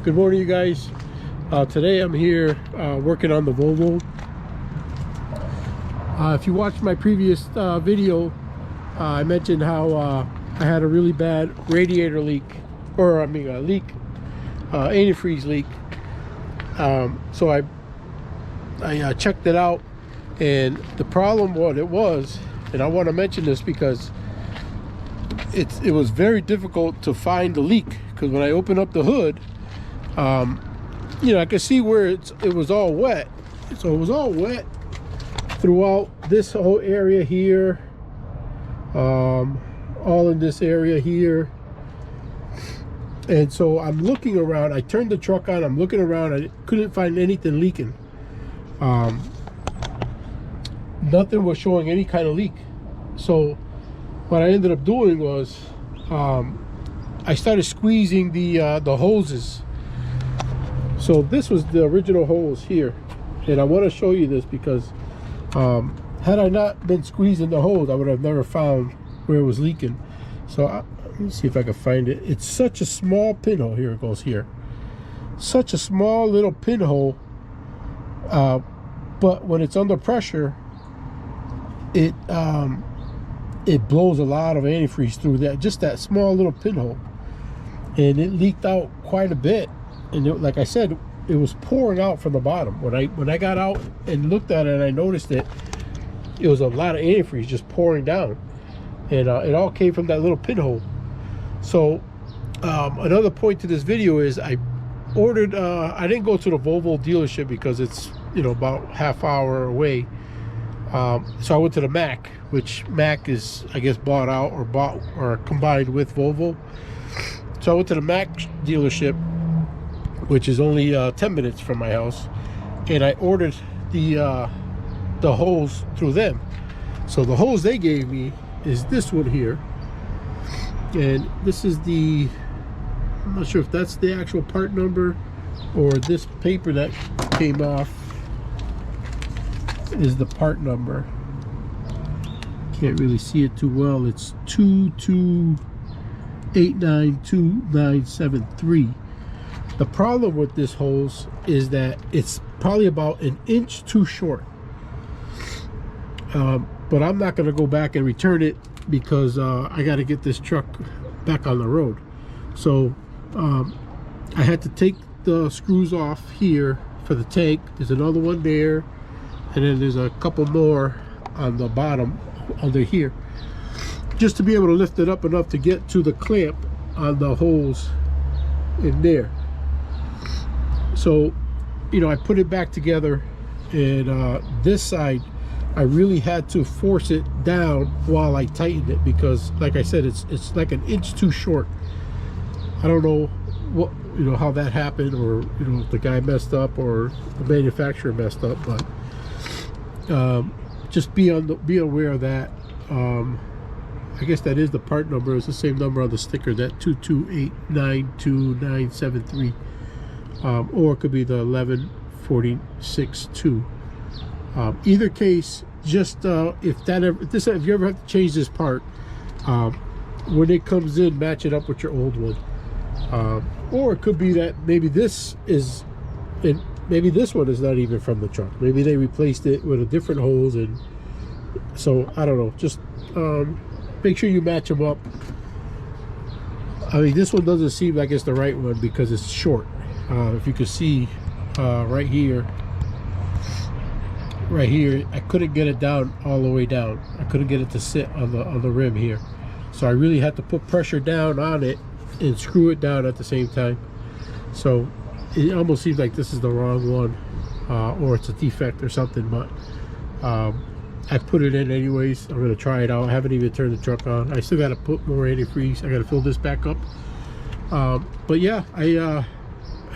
Good morning, you guys. Today I'm here working on the Volvo. If you watched my previous video, I mentioned how I had a really bad radiator leak, or I mean a leak, antifreeze leak. So I checked it out, and the problem, what it was, and I want to mention this because it was very difficult to find the leak, because when I opened up the hood, you know, I could see where it was all wet. So it was all wet throughout this whole area here, all in this area here. And so I'm looking around. I turned the truck on, I'm looking around, I couldn't find anything leaking. Nothing was showing any kind of leak. So what I ended up doing was I started squeezing the hoses. So this was the original hose here, and I want to show you this because had I not been squeezing the hose, I would have never found where it was leaking. So let me see if I can find it. It's such a small pinhole. Here it goes here. Such a small little pinhole, but when it's under pressure, it blows a lot of antifreeze through that, just that small little pinhole, and it leaked out quite a bit. And like I said, it was pouring out from the bottom. When I got out and looked at it, I noticed that it was a lot of antifreeze just pouring down, and it all came from that little pinhole. So another point to this video is I ordered. I didn't go to the Volvo dealership because it's, you know, about half hour away. So I went to the Mac, which Mac is, I guess, bought out or combined with Volvo. So I went to the Mac dealership, which is only 10 minutes from my house, and I ordered the hose through them. So the hose they gave me is this one here, and this is I'm not sure if that's the actual part number or this paper that came off is the part number. Can't really see it too well. It's 2289297. The problem with this hose is that it's probably about an inch too short. But I'm not going to go back and return it because I got to get this truck back on the road. So I had to take the screws off here for the tank. There's another one there, and then there's a couple more on the bottom under here, just to be able to lift it up enough to get to the clamp on the hose in there. So, you know, I put it back together, and this side I really had to force it down while I tightened it, because like I said, it's like an inch too short. I don't know what, you know, how that happened, or, you know, if the guy messed up or the manufacturer messed up, but just be aware of that. I guess that is the part number. It's the same number on the sticker, that 2289297. Or it could be the 11462. Either case, just if you ever have to change this part, when it comes in, match it up with your old one. Or it could be that maybe this one is not even from the truck. Maybe they replaced it with a different hose, and so I don't know. Just make sure you match them up. I mean, this one doesn't seem like it's the right one because it's short. If you could see right here, I couldn't get it down all the way down. I couldn't get it to sit on the rim here, so I really had to put pressure down on it and screw it down at the same time. So it almost seems like this is the wrong one, or it's a defect or something, but I put it in anyways. I'm gonna try it out. I haven't even turned the truck on. I still got to put more antifreeze. I got to fill this back up. But yeah, I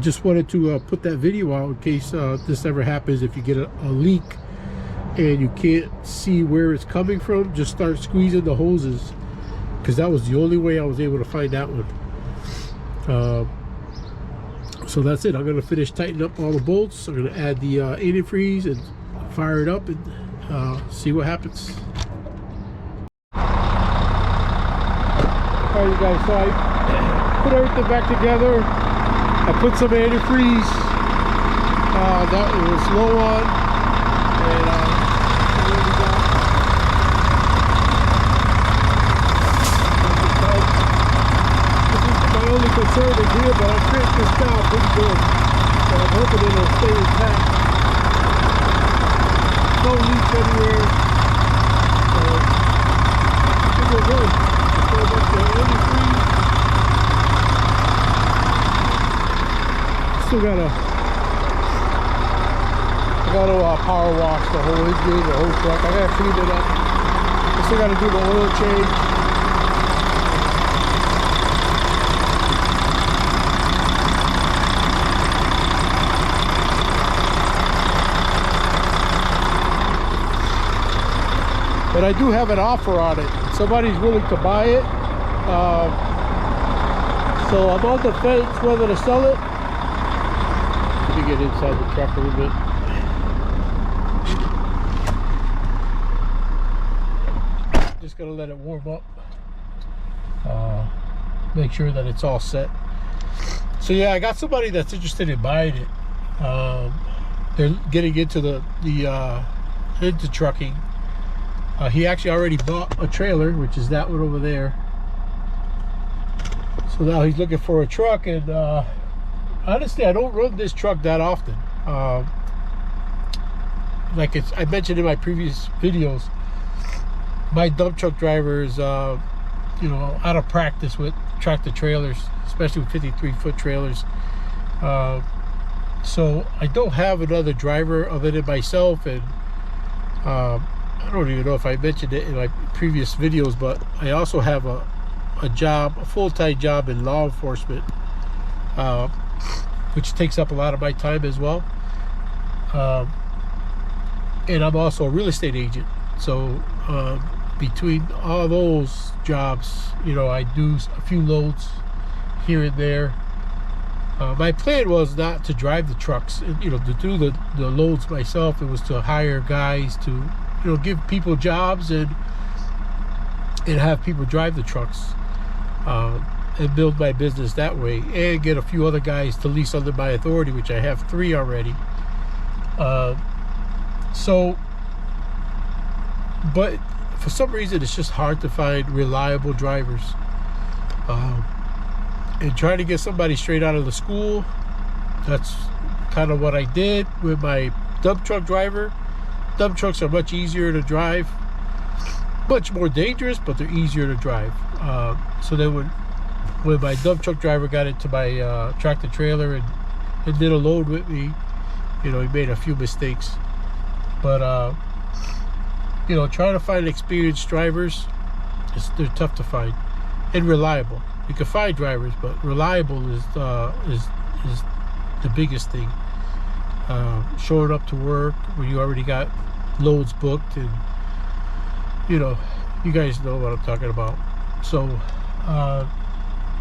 just wanted to put that video out in case this ever happens. If you get a leak and you can't see where it's coming from, just start squeezing the hoses, because that was the only way I was able to find that one. So that's it. I'm going to finish tightening up all the bolts. I'm going to add the antifreeze and fire it up and see what happens. Alright, you guys, so I put everything back together. I put some antifreeze that it was low on, and this is my only concern is here, but I cranked this down pretty good, so I'm hoping it'll stay intact. No leaks anywhere, so I think we're good. So much the antifreeze. Still gotta power wash the whole engine, the whole truck. I gotta clean it up. I still gotta do the oil change. But I do have an offer on it. Somebody's willing to buy it. So I'm on the fence whether to sell it. Let me get inside the truck a little bit. Just gonna let it warm up. Make sure that it's all set. So yeah, I got somebody that's interested in buying it. They're getting into into trucking. He actually already bought a trailer, which is that one over there. So now he's looking for a truck, and honestly, I don't run this truck that often. Like I mentioned in my previous videos, my dump truck drivers, you know, out of practice with tractor trailers, especially with 53-foot trailers. So I don't have another driver other than myself, and I don't even know if I mentioned it in my previous videos, but I also have a full-time job in law enforcement, which takes up a lot of my time as well. And I'm also a real estate agent. So between all those jobs, you know, I do a few loads here and there. My plan was not to drive the trucks, you know, to do the loads myself. It was to hire guys to, you know, give people jobs and have people drive the trucks, and build my business that way, and get a few other guys to lease under my authority, which I have 3 already. But for some reason it's just hard to find reliable drivers, and trying to get somebody straight out of the school. That's kind of what I did with my dump truck driver. Dump trucks are much easier to drive, much more dangerous, but they're easier to drive. So then when my dump truck driver got into my tractor trailer and did a load with me, you know, he made a few mistakes. But you know, trying to find experienced drivers, they're tough to find, and reliable. You can find drivers, but reliable is the biggest thing. Showing up to work when you already got loads booked, and you know, you guys know what I'm talking about. So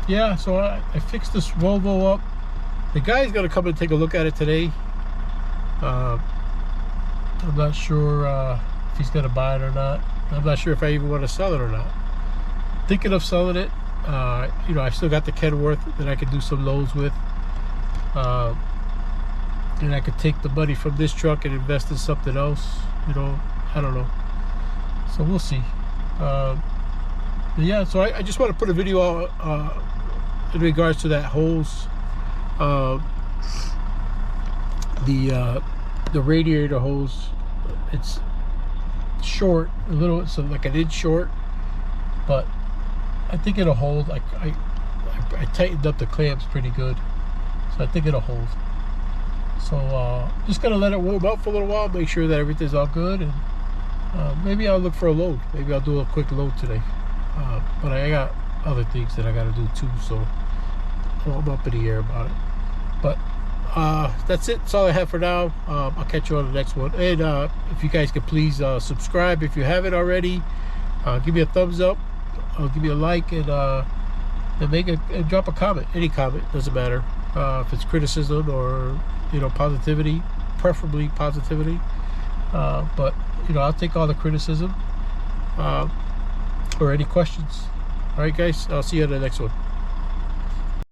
yeah, so I fixed this Volvo up. The guy's gonna come and take a look at it today. I'm not sure if he's gonna buy it or not. I'm not sure if I even want to sell it or not. Thinking of selling it. You know, I still got the Kenworth that I could do some loads with, and I could take the money from this truck and invest in something else. You know, I don't know. So we'll see. Yeah, so I just want to put a video out in regards to that hose, the radiator hose. It's short, a little, so like an inch short, but I think it'll hold. Like I tightened up the clamps pretty good, so I think it'll hold. So just gonna let it warm up for a little while, make sure that everything's all good, and maybe I'll look for a load. Maybe I'll do a quick load today. But I got other things that I gotta do too, so I'm up in the air about it. But that's it. That's all I have for now. I'll catch you on the next one. And if you guys could please subscribe if you haven't already. Give me a thumbs up. Give me a like, and drop a comment. Any comment, doesn't matter. If it's criticism or, you know, positivity, preferably positivity. But you know, I'll take all the criticism or any questions. All right, guys. I'll see you on the next one.